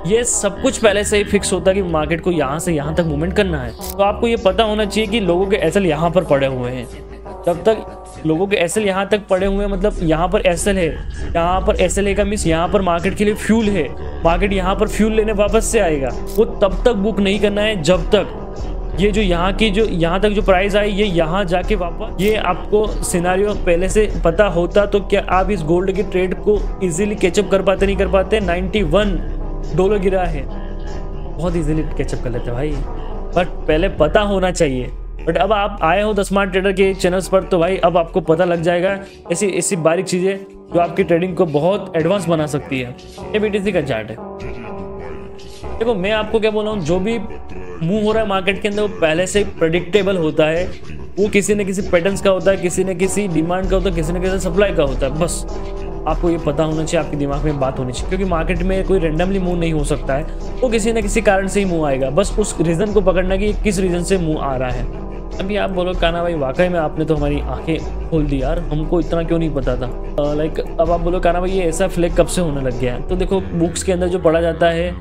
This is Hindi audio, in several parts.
ये सब कुछ पहले से ही फिक्स होता है कि मार्केट को यहाँ से यहाँ तक मूवमेंट करना है। तो आपको ये पता होना चाहिए कि लोगों के एसएल यहाँ पर पड़े हुए हैं। जब तक लोगों के एसएल यहाँ तक पड़े हुए हैं, मतलब यहाँ पर एसएल है, यहाँ पर एसएल का मीन्स यहाँ पर मार्केट के लिए फ्यूल है, मार्केट यहाँ पर फ्यूल लेने वापस से आएगा, वो तब तक बुक नहीं करना है जब तक ये जो यहाँ तक जो प्राइस आई ये यहाँ जाके वापस, ये आपको सिनारियो पहले से पता होता तो क्या आप इस गोल्ड के ट्रेड को इजीली कैचअप कर पाते? नहीं कर पाते। $91 गिरा है, बहुत इजीली कैचअप कर लेते भाई, बट पहले पता होना चाहिए। बट अब आप आए हो द स्मार्ट ट्रेडर के चैनल्स पर, तो भाई अब आपको पता लग जाएगा ऐसी ऐसी बारीक चीज़ें जो आपकी ट्रेडिंग को बहुत एडवांस बना सकती है। ये BTC का चार्ट है। देखो मैं आपको क्या बोल रहा हूँ, जो भी मूव हो रहा है मार्केट के अंदर वो पहले से प्रेडिक्टेबल होता है। वो किसी न किसी पैटर्न्स का होता है, किसी न किसी डिमांड का होता है, किसी न किसी सप्लाई का होता है। बस आपको ये पता होना चाहिए, आपके दिमाग में बात होनी चाहिए, क्योंकि मार्केट में कोई रेंडमली मूव नहीं हो सकता है, वो किसी न किसी कारण से ही मूव आएगा। बस उस रीज़न को पकड़ना कि किस रीज़न से मूव आ रहा है। अभी आप बोलो काना भाई वाकई में आपने तो हमारी आंखें खोल दी यार, हमको इतना क्यों नहीं पता था। लाइक अब आप बोलो काना भाई ये ऐसा फ्लैग कब से होने लग गया है? तो देखो बुक्स के अंदर जो पढ़ा जाता है,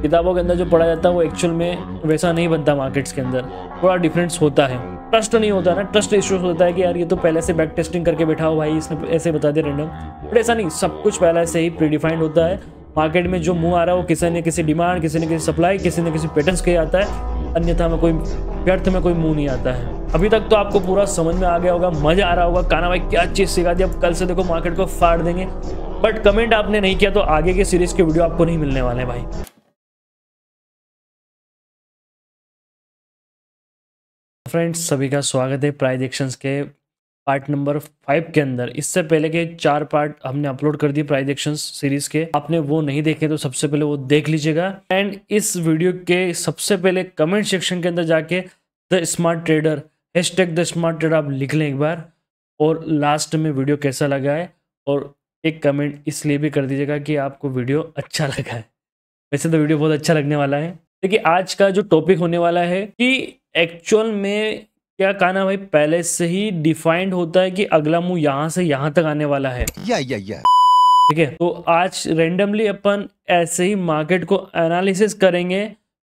किताबों के अंदर जो पढ़ा जाता है वो एक्चुअल में वैसा नहीं बनता। मार्केट्स के अंदर थोड़ा डिफरेंस होता है, ट्रस्ट नहीं होता ना, ट्रस्ट इश्यूज होता है कि यार ये तो पहले से बैक टेस्टिंग करके बैठा हो भाई, इसने ऐसे बता दिया रैंडम। बट ऐसा नहीं, सब कुछ पहले से ही प्रीडिफाइंड होता है। मार्केट में जो मूव आ रहा है वो किसी न किसी डिमांड, किसी न किसी सप्लाई, किसी न किसी पैटर्न्स के आता है, अन्यथा में कोई व्यर्थ में कोई मूव नहीं आता है। अभी तक तो आपको पूरा समझ में आ गया होगा, मजा आ रहा होगा, काना भाई क्या चीज़ सिखा दी, अब कल से देखो मार्केट को फाड़ देंगे। बट कमेंट आपने नहीं किया तो आगे के सीरीज के वीडियो आपको नहीं मिलने वाले भाई। फ्रेंड्स सभी का स्वागत है प्राइस एक्शंस के पार्ट नंबर 5 के अंदर। इससे पहले के 4 पार्ट हमने अपलोड कर दिए प्राइस एक्शंस सीरीज के, आपने वो नहीं देखे तो सबसे पहले वो देख लीजिएगा। एंड इस वीडियो के सबसे पहले कमेंट सेक्शन के अंदर जाके the smart trader #the smart trader आप लिख लें एक बार, और लास्ट में वीडियो कैसा लगा है और एक कमेंट इसलिए भी कर दीजिएगा कि आपको वीडियो अच्छा लगा है। वैसे तो वीडियो बहुत अच्छा लगने वाला है। देखिए आज का जो टॉपिक होने वाला है कि एक्चुअल में क्या कहना भाई पहले से ही डिफाइंड होता है कि अगला मूव यहाँ से यहाँ तक आने वाला है। ठीक है, तो आज रेंडमली अपन ऐसे ही मार्केट को एनालिसिस करेंगे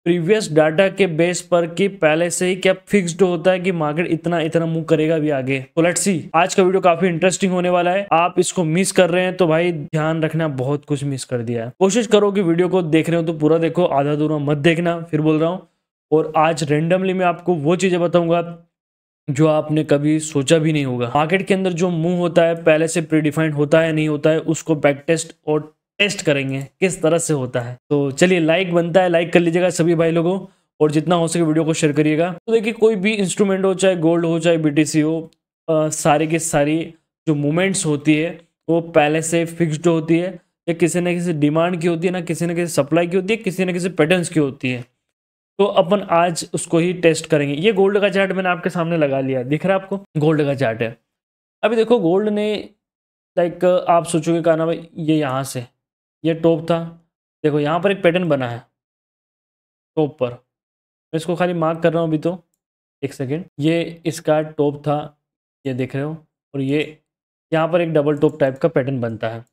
प्रीवियस डाटा के बेस पर कि पहले से ही क्या फिक्स्ड होता है कि मार्केट इतना इतना मूव करेगा भी आगे। तो लेट्स सी, आज का वीडियो काफी इंटरेस्टिंग होने वाला है। आप इसको मिस कर रहे हैं तो भाई ध्यान रखना, बहुत कुछ मिस कर दिया है। कोशिश करो कि वीडियो को देख रहे हो तो पूरा देखो, आधा अधूरा मत देखना, फिर बोल रहा हूँ। और आज रेंडमली मैं आपको वो चीजें बताऊंगा जो आपने कभी सोचा भी नहीं होगा। मार्केट के अंदर जो मूव होता है पहले से प्रीडिफाइंड होता है नहीं होता है, उसको बैक टेस्ट और टेस्ट करेंगे किस तरह से होता है। तो चलिए, लाइक बनता है, लाइक कर लीजिएगा सभी भाई लोगों, और जितना हो सके वीडियो को शेयर करिएगा। तो देखिए कोई भी इंस्ट्रूमेंट हो, चाहे गोल्ड हो चाहे BTC हो, सारी की सारी जो मूवमेंट्स होती है वो पहले से फिक्स्ड होती है, या किसी न किसी डिमांड की होती है, ना किसी न किसी सप्लाई की होती है, किसी न किसी पैटर्न्स की होती है। तो अपन आज उसको ही टेस्ट करेंगे। ये गोल्ड का चार्ट मैंने आपके सामने लगा लिया, दिख रहा है आपको? गोल्ड का चार्ट है। अभी देखो गोल्ड ने लाइक आप सोचोगे कहना भाई ये यहाँ से ये टॉप था, देखो यहाँ पर एक पैटर्न बना है टॉप पर, मैं इसको खाली मार्क कर रहा हूँ अभी। तो एक सेकेंड, ये इसका टॉप था, ये देख रहे हो, और ये यहाँ पर एक डबल टॉप टाइप का पैटर्न बनता है,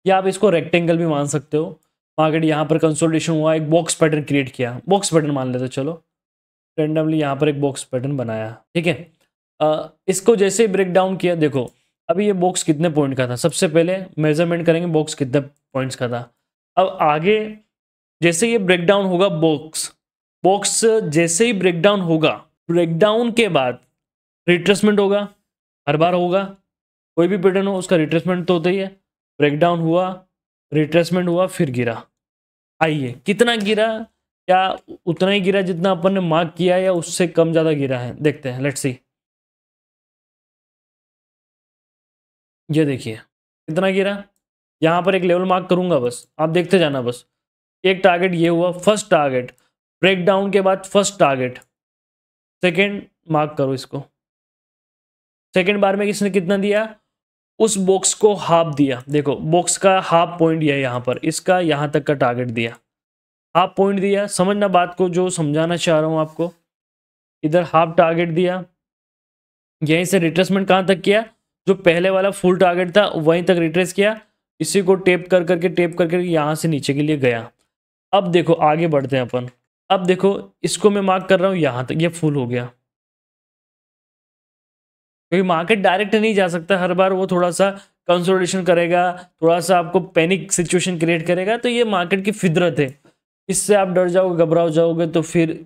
या आप इसको रेक्टेंगल भी मान सकते हो। मार्केट यहाँ पर कंसोलिडेशन हुआ, एक बॉक्स पैटर्न क्रिएट किया, बॉक्स पैटर्न मान लेते चलो, रेंडमली यहाँ पर एक बॉक्स पैटर्न बनाया, ठीक है। इसको जैसे ही ब्रेक डाउन किया, देखो अभी ये बॉक्स कितने पॉइंट का था, सबसे पहले मेजरमेंट करेंगे बॉक्स कितने पॉइंट्स का था। अब आगे जैसे ये ब्रेक डाउन होगा, बॉक्स जैसे ही ब्रेक डाउन होगा, ब्रेकडाउन के बाद रिट्रेसमेंट होगा, हर बार होगा, कोई भी पैटर्न हो उसका रिट्रेसमेंट तो होता ही है। ब्रेकडाउन हुआ, रिट्रेसमेंट हुआ, फिर गिरा। आइए कितना गिरा, क्या उतना ही गिरा जितना अपन ने मार्क किया है, या उससे कम ज़्यादा गिरा है? देखते हैं, लेट्स सी। ये देखिए कितना गिरा, यहाँ पर एक लेवल मार्क करूंगा, बस आप देखते जाना। बस एक टारगेट ये हुआ, फर्स्ट टारगेट, ब्रेकडाउन के बाद फर्स्ट टारगेट, सेकेंड मार्क करो इसको, सेकेंड बार में किसने कितना दिया, उस बॉक्स को हाफ दिया। देखो बॉक्स का हाफ पॉइंट दिया यहाँ पर, इसका यहाँ तक का टारगेट दिया, हाफ पॉइंट दिया। समझना बात को, जो समझाना चाह रहा हूँ आपको। इधर हाफ टारगेट दिया, यहीं से रिट्रेसमेंट कहाँ तक किया, जो पहले वाला फुल टारगेट था वहीं तक रिट्रेस किया, इसी को टेप कर करके यहाँ से नीचे के लिए गया। अब देखो आगे बढ़ते हैं अपन। अब देखो इसको मैं मार्क कर रहा हूँ यहाँ तक, ये फुल हो गया, क्योंकि मार्केट डायरेक्ट नहीं जा सकता, हर बार वो थोड़ा सा कंसोलिडेशन करेगा, थोड़ा सा आपको पैनिक सिचुएशन क्रिएट करेगा, तो ये मार्केट की फितरत है। इससे आप डर जाओगे, घबराओ जाओगे, तो फिर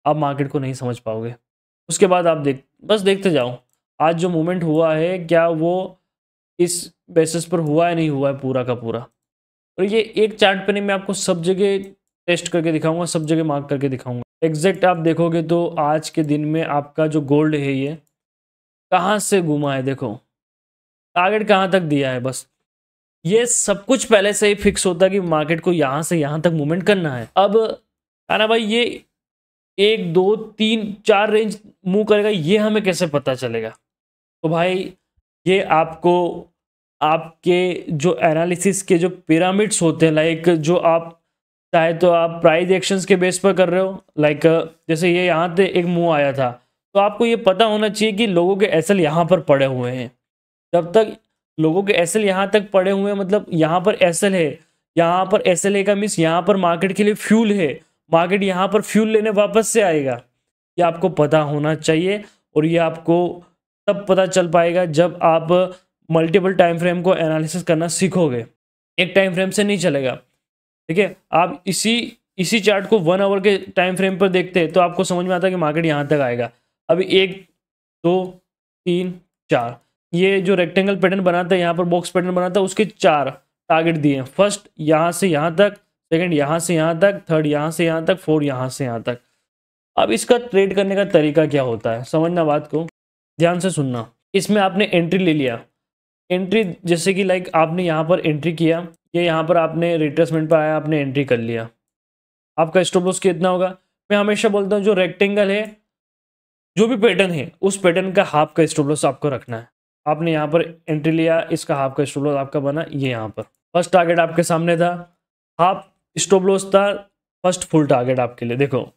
आप मार्केट को नहीं समझ पाओगे। उसके बाद आप बस देखते जाओ आज जो मूवमेंट हुआ है क्या वो इस बेसिस पर हुआ है, नहीं हुआ है पूरा का पूरा। और ये एक चार्ट पे नहीं, मैं आपको सब जगह टेस्ट करके दिखाऊंगा, सब जगह मार्क करके दिखाऊंगा। एग्जैक्ट आप देखोगे तो आज के दिन में आपका जो गोल्ड है ये कहाँ से घूमा है, देखो टारगेट कहाँ तक दिया है। बस ये सब कुछ पहले से ही फिक्स होता है कि मार्केट को यहाँ से यहाँ तक मूवमेंट करना है। अब ना भाई ये 1 2 3 4 रेंज मूव करेगा, ये हमें कैसे पता चलेगा? तो भाई ये आपको आपके जो एनालिसिस के जो पिरामिड्स होते हैं, लाइक जो आप चाहे तो आप प्राइस एक्शंस के बेस पर कर रहे हो, लाइक जैसे ये यहाँ से एक मूव आया था, तो आपको ये पता होना चाहिए कि लोगों के एसएल यहाँ पर पड़े हुए हैं। जब तक लोगों के एसएल यहाँ तक पड़े हुए हैं, मतलब यहाँ पर एसएल है, यहाँ पर एसएल है का मीन्स यहाँ पर मार्केट के लिए फ्यूल है, मार्केट यहाँ पर फ्यूल लेने वापस से आएगा, ये आपको पता होना चाहिए। और ये आपको तब पता चल पाएगा जब आप मल्टीपल टाइम फ्रेम को एनालिसिस करना सीखोगे, एक टाइम फ्रेम से नहीं चलेगा। ठीक है, आप इसी चार्ट को 1 आवर के टाइम फ्रेम पर देखते हैं तो आपको समझ में आता है कि मार्केट यहाँ तक आएगा। अभी 1 2 3 4 ये जो रेक्टेंगल पैटर्न बनाता है, यहाँ पर बॉक्स पैटर्न बनाता है, उसके 4 टारगेट दिए हैं। फर्स्ट यहाँ से यहाँ तक, सेकंड यहाँ से यहाँ तक, थर्ड यहाँ से यहाँ तक, फोर्थ यहाँ से यहाँ तक। अब इसका ट्रेड करने का तरीका क्या होता है, समझना बात को, ध्यान से सुनना। इसमें आपने एंट्री ले लिया, एंट्री जैसे कि लाइक आपने यहाँ पर एंट्री किया, ये यहाँ पर आपने रिट्रेसमेंट पर आया, आपने एंट्री कर लिया, आपका स्टॉप लॉस कितना होगा? मैं हमेशा बोलता हूँ जो रेक्टेंगल है, जो भी पैटर्न है, उस पैटर्न का हाफ का स्टॉप लॉस आपको रखना है। आपने यहाँ पर एंट्री लिया, इसका हाफ का स्टॉप लॉस आपका बना ये यहाँ पर। फर्स्ट टारगेट आपके सामने था, हाफ स्टॉप लॉस था, फर्स्ट फुल टारगेट आपके लिए। देखो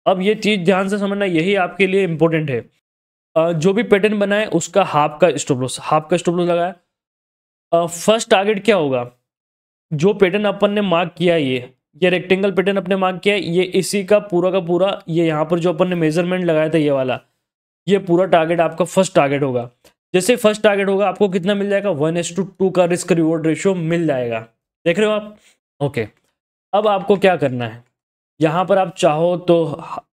अब ये चीज़ ध्यान से समझना, यही आपके लिए इंपॉर्टेंट है। जो भी पैटर्न बनाए उसका हाफ का स्टॉप लॉस, हाफ का स्टॉप लॉस लगाया। फर्स्ट टारगेट क्या होगा? जो पैटर्न अपन ने मार्क किया, ये रेक्टेंगल पैटर्न अपने मार्क किया है, ये इसी का पूरा ये यहाँ पर जो अपन ने मेजरमेंट लगाया था ये वाला, ये पूरा टारगेट आपका फर्स्ट टारगेट होगा। जैसे फर्स्ट टारगेट होगा आपको कितना मिल जाएगा? 1:2 का रिस्क रिवॉर्ड रेशियो मिल जाएगा। देख रहे हो आप? ओके, अब आपको क्या करना है, यहाँ पर आप चाहो तो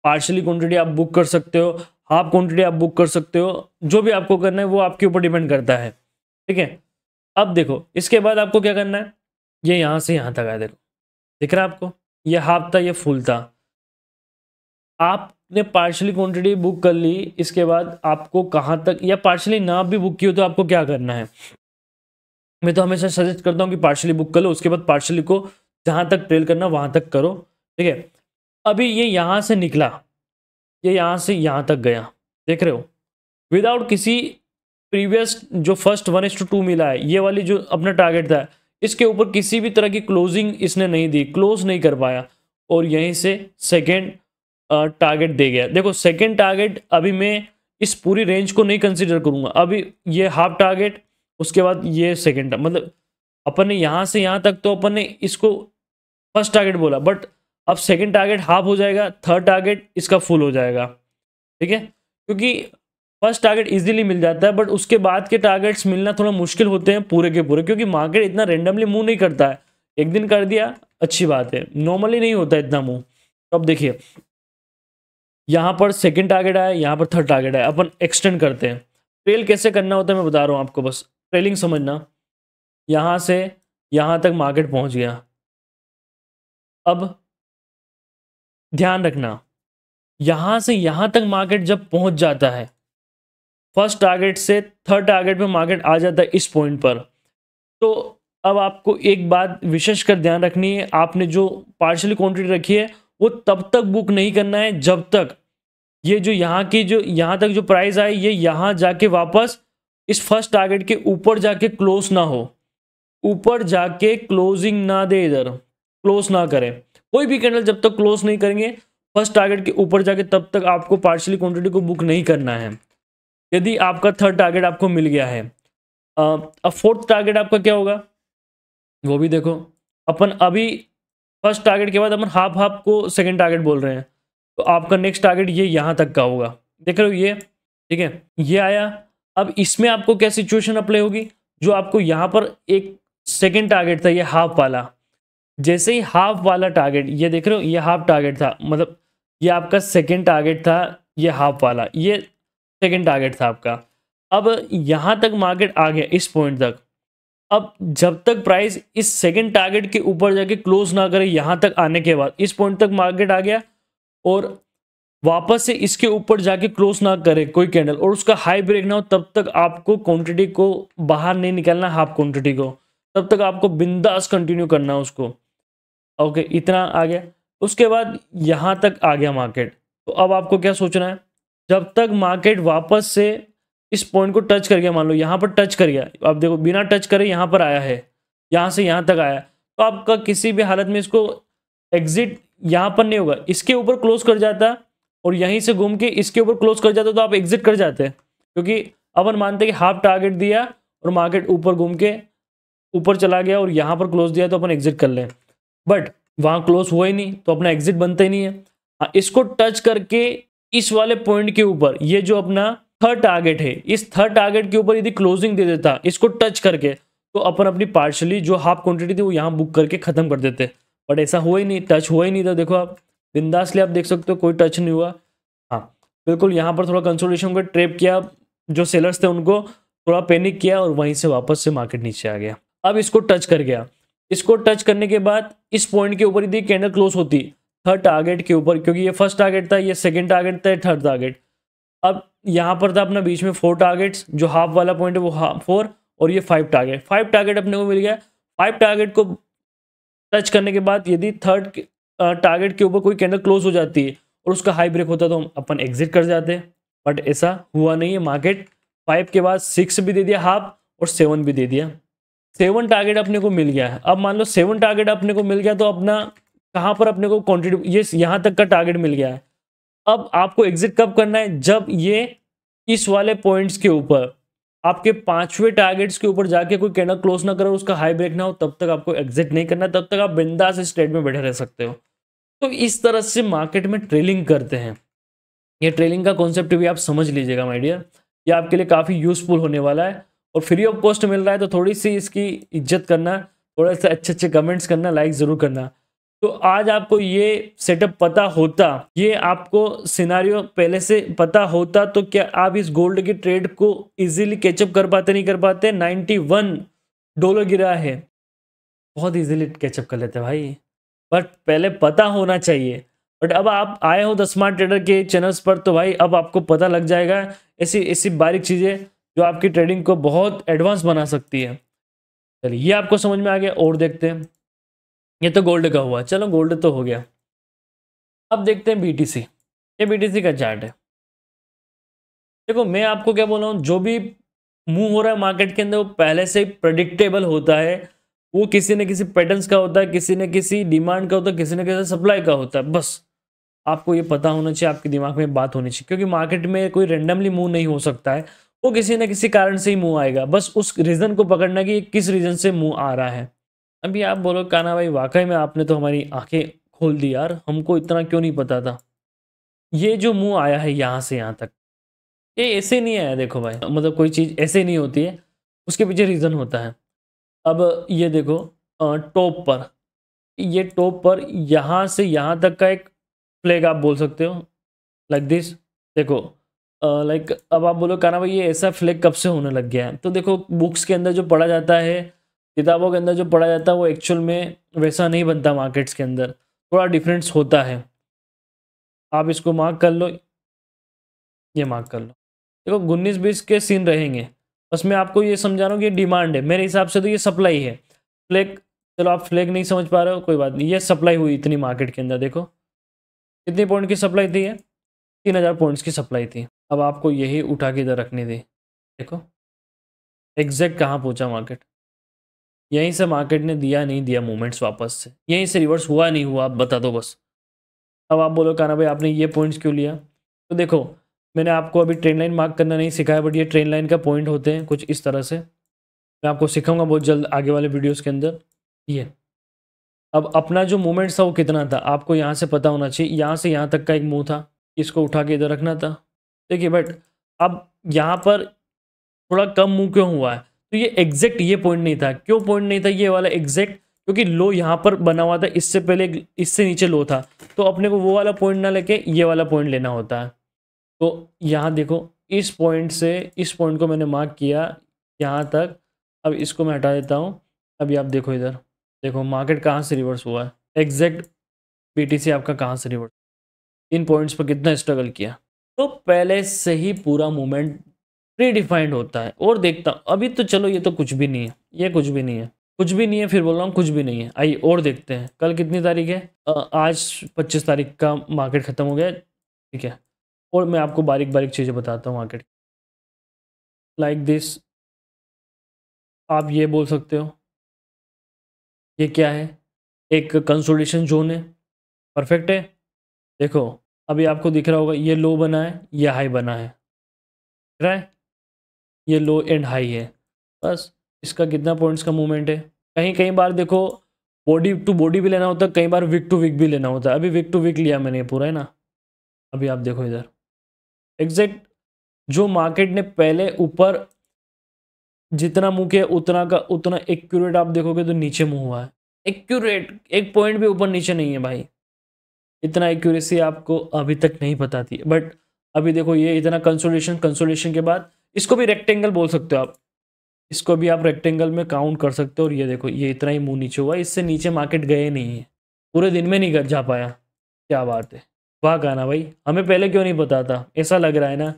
पार्शली क्वांटिटी आप बुक कर सकते हो, हाफ क्वांटिटी आप बुक कर सकते हो, जो भी आपको करना है वो आपके ऊपर डिपेंड करता है। ठीक है, अब देखो इसके बाद आपको क्या करना है, ये यहाँ से यहाँ तक आया, देखो दिख रहा है आपको, ये हाफ था, ये फुल था। आपने पार्शली क्वांटिटी बुक कर ली, इसके बाद आपको कहाँ तक, या पार्शली ना भी बुक की हो तो आपको क्या करना है? मैं तो हमेशा सजेस्ट करता हूँ कि पार्शली बुक कर लो, उसके बाद पार्शली को जहाँ तक ट्रेल करना वहाँ तक करो। ठीक है, अभी ये यहाँ से निकला, ये यहाँ से यहाँ तक गया, देख रहे हो, विदाउट किसी प्रीवियस जो फर्स्ट 1:2 मिला है, ये वाली जो अपना टारगेट था, इसके ऊपर किसी भी तरह की क्लोजिंग इसने नहीं दी, क्लोज नहीं कर पाया, और यहीं से सेकेंड टारगेट दे गया। देखो सेकेंड टारगेट अभी मैं इस पूरी रेंज को नहीं कंसिडर करूंगा, अभी ये हाफ टारगेट, उसके बाद ये सेकेंड, मतलब अपन ने यहाँ से यहाँ तक तो अपन ने इसको फर्स्ट टारगेट बोला, बट अब सेकेंड टारगेट हाफ हो जाएगा, थर्ड टारगेट इसका फुल हो जाएगा। ठीक है, क्योंकि फर्स्ट टारगेट इजीली मिल जाता है, बट उसके बाद के टारगेट्स मिलना थोड़ा मुश्किल होते हैं पूरे के पूरे, क्योंकि मार्केट इतना रेंडमली मूव नहीं करता है। एक दिन कर दिया अच्छी बात है, नॉर्मली नहीं होता इतना मूव। तो अब देखिए यहाँ पर सेकंड टारगेट आया, यहाँ पर थर्ड टारगेट आया, अपन एक्सटेंड करते हैं। ट्रेल कैसे करना होता है मैं बता रहा हूँ आपको, बस ट्रेलिंग समझना। यहाँ से यहाँ तक मार्केट पहुँच गया, अब ध्यान रखना यहाँ से यहाँ तक मार्केट जब पहुँच जाता है, फर्स्ट टारगेट से थर्ड टारगेट पे मार्केट आ जाता है इस पॉइंट पर, तो अब आपको एक बात विशेष कर ध्यान रखनी है, आपने जो पार्शियली क्वांटिटी रखी है वो तब तक बुक नहीं करना है जब तक ये जो यहाँ की जो यहाँ तक जो प्राइस आए ये यहाँ जाके वापस इस फर्स्ट टारगेट के ऊपर जाके क्लोज ना हो, ऊपर जाके क्लोजिंग ना दे, इधर क्लोज ना करें। कोई भी कैंडल जब तक क्लोज नहीं करेंगे फर्स्ट टारगेट के ऊपर जाके, तब तक आपको पार्शियली क्वांटिटी को बुक नहीं करना है। यदि आपका थर्ड टारगेट आपको मिल गया है, अब फोर्थ टारगेट आपका क्या होगा वो भी देखो। अपन अभी फर्स्ट टारगेट के बाद अपन हाफ हाफ को सेकंड टारगेट बोल रहे हैं, तो आपका नेक्स्ट टारगेट ये यहाँ तक का होगा, देख रहे हो ये, ठीक है, ये आया। अब इसमें आपको क्या सिचुएशन अप्लाई होगी, जो आपको यहाँ पर एक सेकंड टारगेट था ये हाफ वाला, जैसे ही हाफ वाला टारगेट, ये देख रहे हो ये हाफ टारगेट था, मतलब ये आपका सेकंड टारगेट था, ये हाफ वाला, ये सेकंड टारगेट था आपका। अब यहाँ तक मार्केट आ गया इस पॉइंट तक। अब जब तक प्राइस इस सेकंड टारगेट के ऊपर जाके क्लोज ना करे, यहाँ तक आने के बाद इस पॉइंट तक मार्केट आ गया और वापस से इसके ऊपर जाके क्लोज ना करे कोई कैंडल और उसका हाई ब्रेक ना हो, तब तक आपको क्वांटिटी को बाहर नहीं निकलना, हाफ क्वांटिटी को, तब तक आपको बिंदास कंटिन्यू करना उसको। ओके, इतना आ गया। उसके बाद यहाँ तक आ गया मार्केट, तो अब आपको क्या सोचना है, जब तक मार्केट वापस से इस पॉइंट को टच कर गया, मान लो यहाँ पर टच कर गया, अब देखो बिना टच करे यहाँ पर आया है, यहाँ से यहाँ तक आया, तो आपका किसी भी हालत में इसको एग्जिट यहाँ पर नहीं होगा, इसके ऊपर क्लोज कर जाता और यहीं से घूम के इसके ऊपर क्लोज कर जाता तो आप एग्जिट कर जाते, क्योंकि अपन मानते हैं कि हाफ टारगेट दिया और मार्केट ऊपर घूम के ऊपर चला गया और यहाँ पर क्लोज दिया तो अपन एग्जिट कर लें, बट वहाँ क्लोज हुआ ही नहीं तो अपना एग्जिट बनता ही नहीं है। हाँ, इसको टच करके इस वाले पॉइंट के ऊपर, ये जो अपना थर्ड टारगेट है, इस थर्ड टारगेट के ऊपर यदि क्लोजिंग दे देता इसको टच करके, तो अपन अपनी पार्शली जो हाफ क्वांटिटी थी वो यहाँ बुक करके खत्म कर देते, बट ऐसा हुआ ही नहीं, टच हुआ ही नहीं था। देखो आप बिंदासली आप देख सकते हो कोई टच नहीं हुआ। हाँ बिल्कुल, यहाँ पर थोड़ा कंसोलिडेशन को ट्रैप किया, जो सेलर्स थे उनको थोड़ा पैनिक किया और वहीं से वापस से मार्केट नीचे आ गया। अब इसको टच कर गया, इसको टच करने के बाद इस पॉइंट के ऊपर यदि कैंडल क्लोज होती थर्ड टारगेट के ऊपर, क्योंकि ये फर्स्ट टारगेट था, ये सेकंड टारगेट था, ये थर्ड टारगेट, अब यहाँ पर था अपना बीच में 4 टारगेट्स, जो हाफ वाला पॉइंट है वो 4 और ये 5 टारगेट, 5 टारगेट अपने को मिल गया। 5 टारगेट को टच करने के बाद यदि थर्ड टारगेट के ऊपर कोई कैंडल क्लोज हो जाती है और उसका हाई ब्रेक होता तो हम अपन एग्जिट कर जाते, बट ऐसा हुआ नहीं है। मार्केट 5 के बाद 6 भी दे दिया हाफ और 7 भी दे दिया, 7 टारगेट अपने को मिल गया है। अब मान लो 7 टारगेट अपने को मिल गया तो अपना कहाँ पर अपने को क्वांटिटी, ये यहाँ तक का टारगेट मिल गया है। अब आपको एग्जिट कब करना है, जब ये इस वाले पॉइंट्स के ऊपर आपके 5वें टारगेट्स के ऊपर जाके कोई कैंडल क्लोज ना करो, उसका हाई ब्रेक ना हो, तब तक आपको एग्जिट नहीं करना, तब तक आप बिंदास इस ट्रेड में बैठे रह सकते हो। तो इस तरह से मार्केट में ट्रेलिंग करते हैं। ये ट्रेलिंग का कॉन्सेप्ट भी आप समझ लीजिएगा माय डियर, ये आपके लिए काफ़ी यूजफुल होने वाला है और फ्री ऑफ कॉस्ट मिल रहा है, तो थोड़ी सी इसकी इज्जत करना, थोड़े से अच्छे अच्छे कमेंट्स करना, लाइक ज़रूर करना। तो आज आपको ये सेटअप पता होता, ये आपको सिनारियो पहले से पता होता, तो क्या आप इस गोल्ड की ट्रेड को इजीली कैचअप कर पाते, नहीं कर पाते। $91 गिरा है, बहुत इजीली कैचअप कर लेते भाई, बट पहले पता होना चाहिए। बट अब आप आए हो द स्मार्ट ट्रेडर के चैनल्स पर, तो भाई अब आपको पता लग जाएगा ऐसी ऐसी बारीक चीज़ें जो आपकी ट्रेडिंग को बहुत एडवांस बना सकती है। चलिए ये आपको समझ में आ गया, और देखते हैं। ये तो गोल्ड का हुआ, चलो गोल्ड तो हो गया। अब देखते हैं बीटीसी, ये बीटीसी का चार्ट है। देखो मैं आपको क्या बोल रहा हूँ, जो भी मूव हो रहा है मार्केट के अंदर वो पहले से प्रेडिक्टेबल होता है, वो किसी न किसी पैटर्न्स का होता है, किसी न किसी डिमांड का होता है, किसी न किसी सप्लाई का होता है। बस आपको ये पता होना चाहिए, आपके दिमाग में बात होनी चाहिए, क्योंकि मार्केट में कोई रेंडमली मूव नहीं हो सकता है, वो किसी न किसी कारण से ही मूव आएगा। बस उस रीज़न को पकड़ना कि ये किस रीज़न से मूव आ रहा है। अभी आप बोलो कान्हा भाई वाकई में आपने तो हमारी आंखें खोल दी यार, हमको इतना क्यों नहीं पता था। ये जो मूव आया है यहाँ से यहाँ तक, ये ऐसे नहीं आया, देखो भाई, मतलब कोई चीज़ ऐसे नहीं होती है, उसके पीछे रीज़न होता है। अब ये देखो टॉप पर, ये टॉप पर यहाँ से यहाँ तक का एक फ्लैग आप बोल सकते हो, लाइक दिस। देखो लाइक अब आप बोलो कान्हा भाई ये ऐसा फ्लैग कब से होने लग गया है, तो देखो बुक्स के अंदर जो पढ़ा जाता है, किताबों के अंदर जो पढ़ा जाता है, वो एक्चुअल में वैसा नहीं बनता, मार्केट्स के अंदर थोड़ा डिफरेंस होता है। आप इसको मार्क कर लो, ये मार्क कर लो। देखो 19-20 के सीन रहेंगे, बस मैं आपको ये समझा रहा हूँ कि ये डिमांड है, मेरे हिसाब से तो ये सप्लाई है। फ्लैग, चलो आप फ्लैग नहीं समझ पा रहे हो कोई बात नहीं, ये सप्लाई हुई इतनी मार्केट के अंदर। देखो कितनी पॉइंट की सप्लाई थी, ये 3000 पॉइंट्स की सप्लाई थी। अब आपको यही उठा के इधर रखनी थी। देखो एग्जैक्ट कहाँ पहुँचा मार्केट, यहीं से मार्केट ने दिया नहीं दिया मूवमेंट्स वापस से, यहीं से रिवर्स हुआ नहीं हुआ, आप बता दो बस। अब आप बोलो कान्हा भाई आपने ये पॉइंट्स क्यों लिया, तो देखो मैंने आपको अभी ट्रेन लाइन मार्क करना नहीं सिखाया, बट ये ट्रेन लाइन का पॉइंट होते हैं कुछ इस तरह से, मैं आपको सिखाऊंगा बहुत जल्द आगे वाले वीडियोस के अंदर। ये अब अपना जो मूवमेंट था वो कितना था आपको यहाँ से पता होना चाहिए, यहाँ से यहाँ तक का एक मूव था, इसको उठा के इधर रखना था। देखिए बट अब यहाँ पर थोड़ा कम मूव क्यों हुआ है, तो ये एग्जैक्ट ये पॉइंट नहीं था। क्यों पॉइंट नहीं था ये वाला एग्जैक्ट, क्योंकि लो यहाँ पर बना हुआ था, इससे पहले इससे नीचे लो था, तो अपने को वो वाला पॉइंट ना लेके ये वाला पॉइंट लेना होता है। तो यहाँ देखो इस पॉइंट से इस पॉइंट को मैंने मार्क किया यहाँ तक। अब इसको मैं हटा देता हूँ। अभी आप देखो इधर, देखो मार्केट कहाँ से रिवर्स हुआ है, एग्जैक्ट बीटीसी आपका कहाँ से रिवर्स, इन पॉइंट्स पर कितना स्ट्रगल किया। तो पहले से ही पूरा मूवमेंट प्री डिफाइंड होता है। और देखता हूँ अभी तो चलो ये तो कुछ भी नहीं है, ये कुछ भी नहीं है, कुछ भी नहीं है, फिर बोल रहा हूँ कुछ भी नहीं है। आइए और देखते हैं कल कितनी तारीख है, आज 25 तारीख का मार्केट ख़त्म हो गया, ठीक है। और मैं आपको बारीक बारीक चीज़ें बताता हूँ मार्केट, लाइक दिस। आप ये बोल सकते हो ये क्या है, एक कंसोलिडेशन जोन है, परफेक्ट है। देखो अभी आपको दिख रहा होगा ये लो बना है, ये हाई बना है, दिख रहा है, ये लो एंड हाई है। बस इसका कितना पॉइंट्स का मूवमेंट है। कहीं कहीं बार देखो बॉडी टू बॉडी भी लेना होता है, कई बार विक टू विक भी लेना होता है। अभी विक टू विक लिया मैंने पूरा, है ना। अभी आप देखो इधर एग्जैक्ट जो मार्केट ने पहले ऊपर जितना मुँह किया उतना का उतना एक्यूरेट आप देखोगे तो नीचे मुँह हुआ है। एक्यूरेट एक पॉइंट भी ऊपर नीचे नहीं है भाई, इतना एक्यूरेसी आपको अभी तक नहीं पता थी। बट अभी देखो ये इतना कंसोलिडेशन, कंसोलिडेशन के बाद इसको भी रेक्टेंगल बोल सकते हो आप, इसको भी आप रेक्टेंगल में काउंट कर सकते हो। और ये देखो ये इतना ही मुंह नीचे हुआ, इससे नीचे मार्केट गए नहीं है, पूरे दिन में नहीं जा पाया। क्या बात है, वाह गाना भाई, हमें पहले क्यों नहीं पता था, ऐसा लग रहा है ना।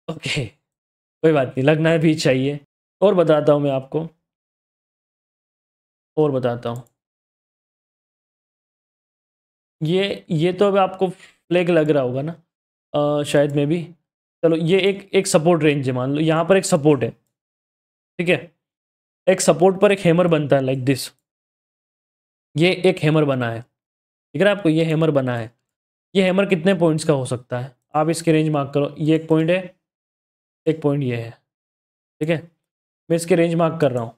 ओके कोई बात नहीं, लगना भी चाहिए। और बताता हूँ मैं आपको, और बताता हूँ, ये तो अब आपको फ्लैग लग रहा होगा ना, शायद में भी। चलो ये एक एक सपोर्ट रेंज है, मान लो यहाँ पर एक सपोर्ट है, ठीक है। एक सपोर्ट पर एक हैमर बनता है लाइक दिस, ये एक हैमर बना है, ठीक है आपको, ये हैमर बना है। ये हैमर कितने पॉइंट्स का हो सकता है, आप इसके रेंज मार्क करो। ये एक पॉइंट है, एक पॉइंट ये है, ठीक है। मैं इसके रेंज मार्क कर रहा हूँ।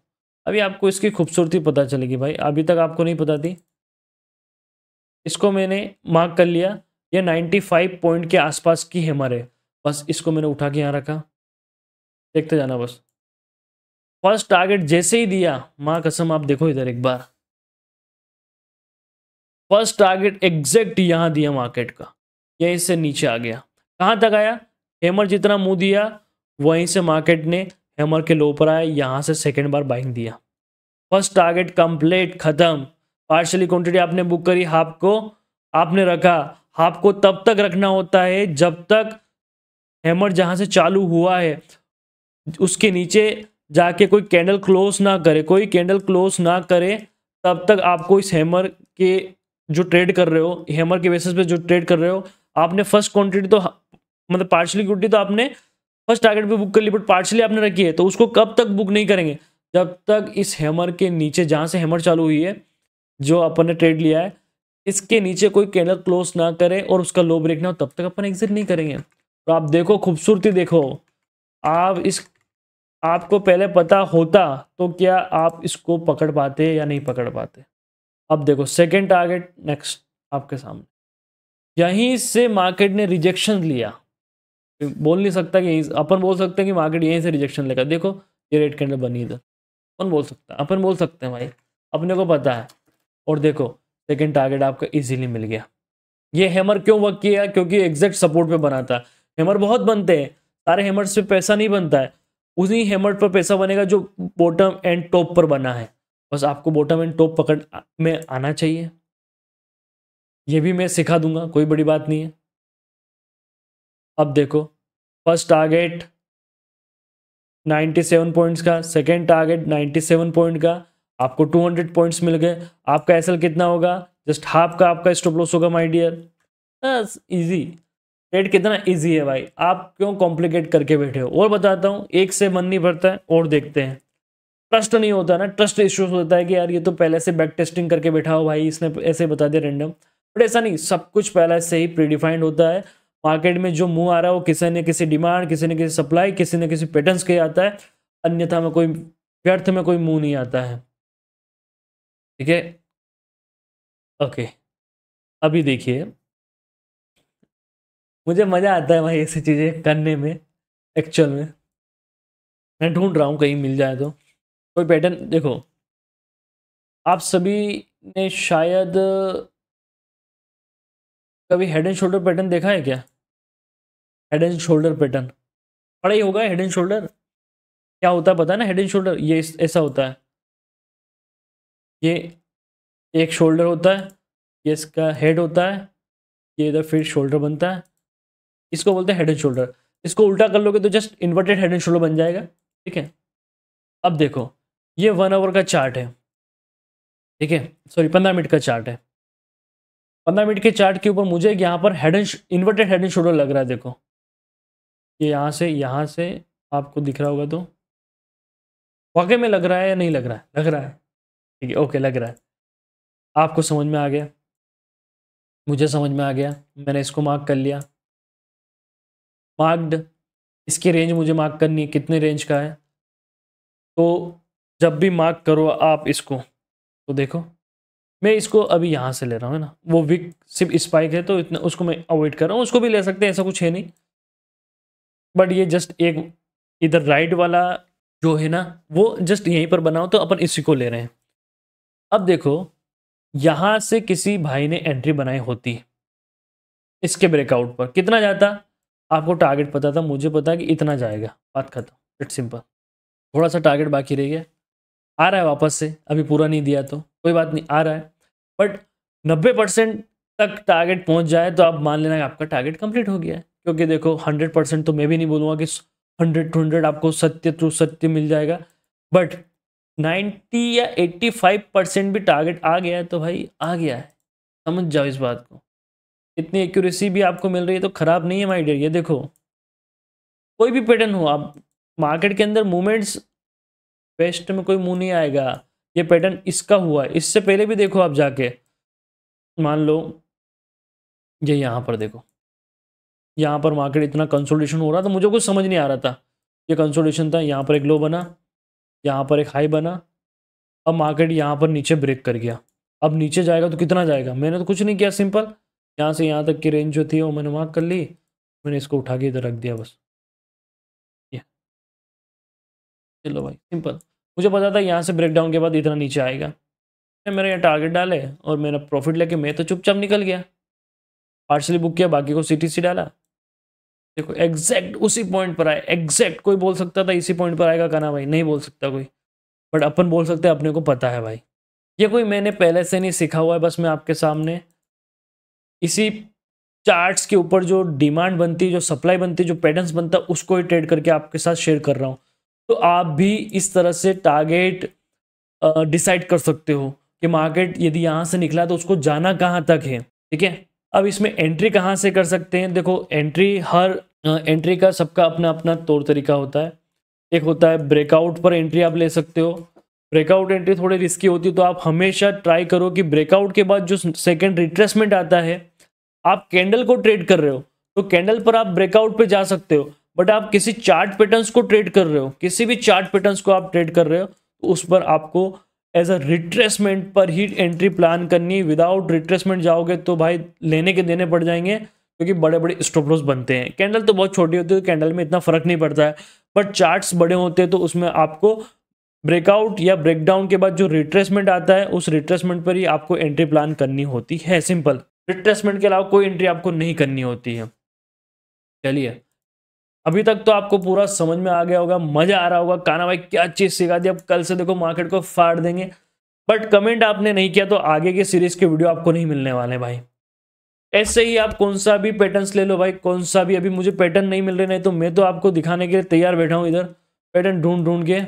अभी आपको इसकी खूबसूरती पता चलेगी भाई, अभी तक आपको नहीं पता थी। इसको मैंने मार्क कर लिया, ये 95 पॉइंट के आसपास की हैमर है। बस इसको मैंने उठा के यहाँ रखा, देखते जाना बस। फर्स्ट टारगेट जैसे ही दिया, माँ कसम आप देखो इधर एक बार, फर्स्ट टारगेट एग्जैक्ट यहाँ दिया मार्केट का, यहीं से नीचे आ गया। कहाँ तक आया, हैमर जितना मुंह दिया वहीं से मार्केट ने हैमर के लो पर आया, यहाँ से सेकेंड बार बाइंग दिया। फर्स्ट टारगेट कंप्लीट खत्म। पार्शली क्वांटिटी आपने बुक करी, हाफ को आपने रखा। हाफ को तब तक रखना होता है जब तक हैमर जहां से चालू हुआ है उसके नीचे जाके कोई कैंडल क्लोज ना करे, कोई कैंडल क्लोज ना करे, तब तक आपको इस हैमर के जो ट्रेड कर रहे हो, हैमर के बेसिस पे जो ट्रेड कर रहे हो, आपने फर्स्ट क्वांटिटी तो मतलब पार्शली क्वांटिटी तो आपने फर्स्ट टारगेट पे बुक कर ली, बट पार्शली आपने रखी है, तो उसको कब तक बुक नहीं करेंगे, जब तक इस हैमर के नीचे जहां से हैमर चालू हुई है जो अपन ने ट्रेड लिया है, इसके नीचे कोई कैंडल क्लोज ना करे और उसका लो ब्रेक ना हो, तब तक अपन एग्जिट नहीं करेंगे। तो आप देखो खूबसूरती देखो, आप इस आपको पहले पता होता तो क्या आप इसको पकड़ पाते या नहीं पकड़ पाते। अब देखो सेकेंड टारगेट नेक्स्ट आपके सामने, यहीं से मार्केट ने रिजेक्शन लिया। बोल नहीं सकता कि अपन बोल सकते हैं कि मार्केट यहीं से रिजेक्शन लेगा। देखो ये रेड कैंडल बनी इधर, अपन बोल सकता है, अपन बोल सकते हैं भाई, अपने को पता है। और देखो सेकेंड टारगेट आपका इजीली मिल गया। ये हैमर क्यों वर्क किया, क्योंकि एग्जैक्ट सपोर्ट पे बना था। हैमर बहुत बनते हैं, सारे हैमर्स पे पैसा नहीं बनता है, उसी हैमर पर पैसा बनेगा जो बॉटम एंड टॉप पर बना है। बस आपको बॉटम एंड टॉप पकड़ में आना चाहिए, ये भी मैं सिखा दूंगा, कोई बड़ी बात नहीं है। अब देखो फर्स्ट टारगेट 97 पॉइंट्स का, सेकेंड टारगेट 97 पॉइंट का, आपको 200 पॉइंट्स मिल गए। आपका एसएल कितना होगा, जस्ट हाफ का आपका स्टॉप लॉस होगा माय डियर। बस इजी ट्रेड, कितना इजी है भाई, आप क्यों कॉम्प्लिकेट करके बैठे हो। और बताता हूँ, एक से मन नहीं भरता है, और देखते हैं। ट्रस्ट नहीं होता ना, ट्रस्ट इश्यूज होता है कि यार ये तो पहले से बैक टेस्टिंग करके बैठा हो भाई, इसने ऐसे बता दिया रैंडम। बट ऐसा नहीं, सब कुछ पहले से ही प्रीडिफाइंड होता है। मार्केट में जो मुंह आ रहा है वो किसी ने किसी डिमांड, किसी ने किसी सप्लाई, किसी ने किसी पैटर्न्स के आता है, अन्यथा में कोई व्यर्थ में कोई मुंह नहीं आता है, ठीक है। ओके, अभी देखिए, मुझे मज़ा आता है भाई ऐसी चीज़ें करने में, एक्चुअल में। मैं ढूँढ रहा हूँ कहीं मिल जाए तो। कोई पैटर्न देखो, आप सभी ने शायद कभी हेड एंड शोल्डर पैटर्न देखा है क्या? हेड एंड शोल्डर पैटर्न पढ़ा ही होगा। हेड एंड शोल्डर क्या होता है पता है ना? हेड एंड शोल्डर ये ऐसा होता है, ये एक शोल्डर होता है, ये इसका हेड होता है, ये इधर फिर शोल्डर बनता है, इसको बोलते हैं हेड एंड शोल्डर। इसको उल्टा कर लोगे तो just inverted head and shoulder बन जाएगा। ठीक है, अब देखो, ये 1 आवर का चार्ट है। ठीक है, सॉरी 15 मिनट का चार्ट है। 15 मिनट के चार्ट के ऊपर मुझे यहाँ पर head and inverted head and shoulder लग रहा है। देखो, ये यहाँ से आपको दिख रहा होगा तो वाकई में लग रहा है या नहीं लग रहा है? लग रहा है। ठीक है, ओके, लग रहा है। आपको समझ में आ गया, मुझे समझ में आ गया, मैंने इसको मार्क कर लिया। मार्क्ड, इसकी रेंज मुझे मार्क करनी है, कितने रेंज का है। तो जब भी मार्क करो आप इसको, तो देखो मैं इसको अभी यहाँ से ले रहा हूँ, है ना? वो विक सिर्फ स्पाइक है तो इतना उसको मैं अवॉइड कर रहा हूँ। उसको भी ले सकते हैं, ऐसा कुछ है नहीं, बट ये जस्ट एक इधर राइट वाला जो है ना, वो जस्ट यहीं पर बनाओ, तो अपन इसी को ले रहे हैं। अब देखो, यहाँ से किसी भाई ने एंट्री बनाई होती, इसके ब्रेकआउट पर कितना जाता? आपको टारगेट पता था, मुझे पता है कि इतना जाएगा, बात खत्म, इट्स सिंपल। थोड़ा सा टारगेट बाकी रह गया, आ रहा है वापस से, अभी पूरा नहीं दिया तो कोई बात नहीं, आ रहा है। बट 90% तक टारगेट पहुंच जाए तो आप मान लेना कि आपका टारगेट कंप्लीट हो गया है। क्योंकि देखो 100% तो मैं भी नहीं बोलूँगा कि 100 टू 100 आपको सत्य टू सत्य मिल जाएगा, बट 90 या 85% भी टारगेट आ गया है तो भाई आ गया है, समझ जाओ इस बात को। इतनी एक्यूरेसी भी आपको मिल रही है तो ख़राब नहीं है माय डियर। ये देखो, कोई भी पैटर्न हो, आप मार्केट के अंदर मूवमेंट्स, वेस्ट में कोई मुंह नहीं आएगा। ये पैटर्न इसका हुआ है, इससे पहले भी देखो आप जाके, मान लो ये यहाँ पर देखो, यहाँ पर मार्केट इतना कंसोलिडेशन हो रहा था, मुझे कुछ समझ नहीं आ रहा था। ये कंसोलिडेशन था, यहाँ पर एक लो बना, यहाँ पर एक हाई बना, अब मार्केट यहाँ पर नीचे ब्रेक कर गया। अब नीचे जाएगा तो कितना जाएगा? मैंने तो कुछ नहीं किया, सिंपल यहाँ से यहाँ तक की रेंज जो थी वो मैंने मार्क कर ली, मैंने इसको उठा के इधर रख दिया बस। ये चलो भाई, सिंपल। मुझे पता था यहाँ से ब्रेकडाउन के बाद इतना नीचे आएगा, मेरे यहाँ टारगेट डाले और मेरा प्रॉफिट लेके मैं तो चुपचाप निकल गया। पार्सली बुक किया, बाकी को सीटीसी डाला। देखो एग्जैक्ट उसी पॉइंट पर आए, एग्जैक्ट। कोई बोल सकता था इसी पॉइंट पर आएगा काना भाई, नहीं बोल सकता कोई, बट अपन बोल सकते हैं, अपने को पता है भाई। ये कोई मैंने पहले से नहीं सीखा हुआ है, बस मैं आपके सामने इसी चार्ट्स के ऊपर जो डिमांड बनती है, जो सप्लाई बनती है, जो पैटर्न्स बनता है, उसको ही ट्रेड करके आपके साथ शेयर कर रहा हूँ। तो आप भी इस तरह से टारगेट डिसाइड कर सकते हो कि मार्केट यदि यहाँ से निकला तो उसको जाना कहाँ तक है। ठीक है, अब इसमें एंट्री कहाँ से कर सकते हैं? देखो एंट्री, हर एंट्री का सबका अपना अपना तौर तरीका होता है। एक होता है ब्रेकआउट पर एंट्री आप ले सकते हो। ब्रेकआउट एंट्री थोड़ी रिस्की होती है, तो आप हमेशा ट्राई करो कि ब्रेकआउट के बाद जो सेकेंड रिट्रेसमेंट आता है, आप कैंडल को ट्रेड कर रहे हो तो कैंडल पर आप ब्रेकआउट पे जा सकते हो, बट आप किसी चार्ट पैटर्न्स को ट्रेड कर रहे हो, किसी भी चार्ट पैटर्न्स को आप ट्रेड कर रहे हो, तो उस पर आपको एज अ रिट्रेसमेंट पर ही एंट्री प्लान करनी। विदाउट रिट्रेसमेंट जाओगे तो भाई लेने के देने पड़ जाएंगे, क्योंकि बड़े बड़े स्टॉप लॉस बनते हैं। कैंडल तो बहुत छोटी होती है, तो कैंडल में इतना फर्क नहीं पड़ता है, बट चार्ट्स बड़े होते हैं तो उसमें आपको ब्रेकआउट या ब्रेकडाउन के बाद जो रिट्रेसमेंट आता है, उस रिट्रेसमेंट पर ही आपको एंट्री प्लान करनी होती है। सिंपल, रिट्रेसमेंट के अलावा कोई एंट्री आपको नहीं करनी होती है। चलिए, अभी तक तो आपको पूरा समझ में आ गया होगा, मजा आ रहा होगा, काना भाई क्या चीज सिखा दी। अब कल से देखो मार्केट को फाड़ देंगे। बट कमेंट आपने नहीं किया तो आगे के सीरीज के वीडियो आपको नहीं मिलने वाले भाई। ऐसे ही आप कौन सा भी पैटर्न्स ले लो भाई, कौन सा भी। अभी मुझे पैटर्न नहीं मिल रहे, नहीं तो मैं तो आपको दिखाने के लिए तैयार बैठा हूँ इधर, पैटर्न ढूंढ ढूंढ के।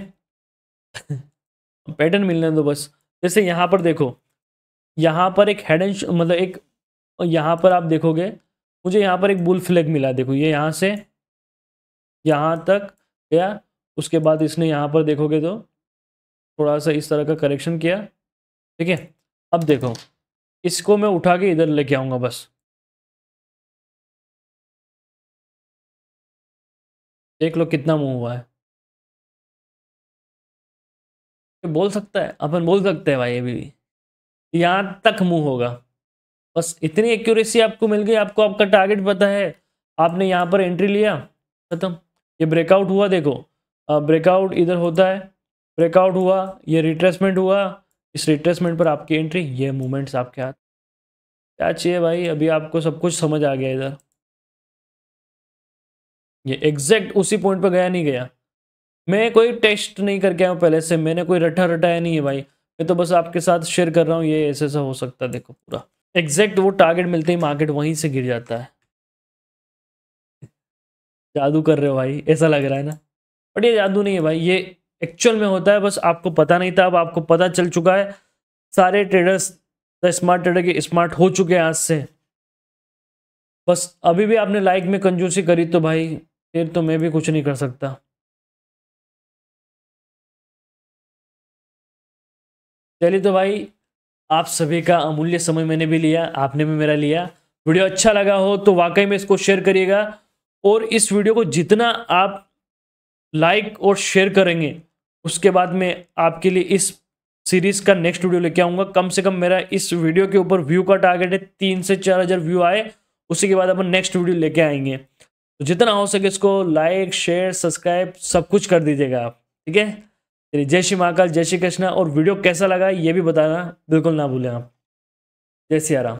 पैटर्न मिलने दो बस। जैसे यहाँ पर देखो, यहाँ पर एक हेड एंड मतलब एक, यहाँ पर आप देखोगे मुझे यहाँ पर एक बुल फ्लैग मिला। देखो ये यहाँ से यहाँ तक गया, उसके बाद इसने यहाँ पर देखोगे तो थोड़ा सा इस तरह का करेक्शन किया। ठीक है, अब देखो इसको मैं उठा के इधर लेके आऊँगा बस। देख लो कितना मूव हुआ है। बोल सकता है, अपन बोल सकते हैं भाई, अभी भी यहाँ तक मूव होगा। बस इतनी एक्यूरेसी आपको मिल गई, आपको आपका टारगेट पता है, आपने यहाँ पर एंट्री लिया, खत्म। ये ब्रेकआउट हुआ, देखो ब्रेकआउट इधर होता है, ब्रेकआउट हुआ, ये रिट्रेसमेंट हुआ, इस रिट्रेसमेंट पर आपकी एंट्री, ये मूवमेंट्स आपके हाथ। क्या चाहिए भाई, अभी आपको सब कुछ समझ आ गया इधर। ये एग्जैक्ट उसी पॉइंट पर गया नहीं गया, मैं कोई टेस्ट नहीं करके आया हूँ पहले से, मैंने कोई रटा रटाया नहीं है भाई, मैं तो बस आपके साथ शेयर कर रहा हूँ, ये ऐसे ऐसा हो सकता है, देखो पूरा एग्जैक्ट वो टारगेट मिलते ही मार्केट वहीं से गिर जाता है। जादू कर रहे हो भाई, ऐसा लग रहा है ना, बट ये जादू नहीं है भाई, ये एक्चुअल में होता है, बस आपको पता नहीं था, अब आपको पता चल चुका है। सारे ट्रेडर्स द स्मार्ट ट्रेडर के स्मार्ट हो चुके हैं आज से। बस अभी भी आपने लाइक में कंजूसी करी तो भाई फिर तो मैं भी कुछ नहीं कर सकता। चलिए तो भाई, आप सभी का अमूल्य समय मैंने भी लिया, आपने भी मेरा लिया। वीडियो अच्छा लगा हो तो वाकई में इसको शेयर करिएगा, और इस वीडियो को जितना आप लाइक और शेयर करेंगे, उसके बाद मैं आपके लिए इस सीरीज का नेक्स्ट वीडियो लेके आऊँगा। कम से कम मेरा इस वीडियो के ऊपर व्यू का टारगेट है 3 से 4 हज़ार व्यू आए, उसी के बाद अपन नेक्स्ट वीडियो लेके आएंगे। तो जितना हो सके इसको लाइक शेयर सब्सक्राइब सब कुछ कर दीजिएगा आप, ठीक है। चलिए, जय श्री महाकाल, जय श्री कृष्णा, और वीडियो कैसा लगा ये भी बताना बिल्कुल ना भूलें आप। जय सिया राम।